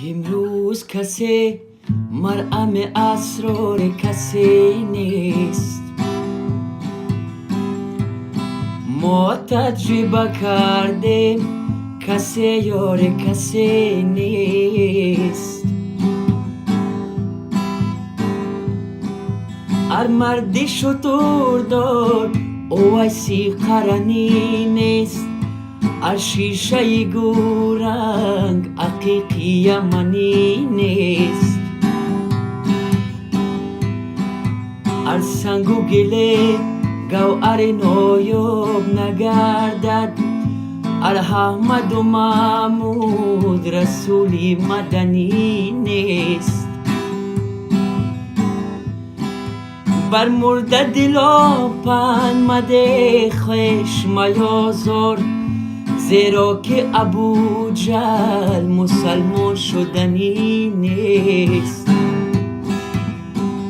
امروز کسی مرهم اسرار کسی نیست. ما تجربه کردیم کسی یار کسی نیست. هر مردی شطور دار او ایسی قرنی نیست. هر شیشه گورنگ حقیقی منی نیست. هر سنگ و گله گوهر نایاب نگردد. هر احمد و محمود رسولی مدنی نیست. بر مرده دلا پند مده خشم یازار، زیرا که ابو جهل مسلمان شدنی نیست.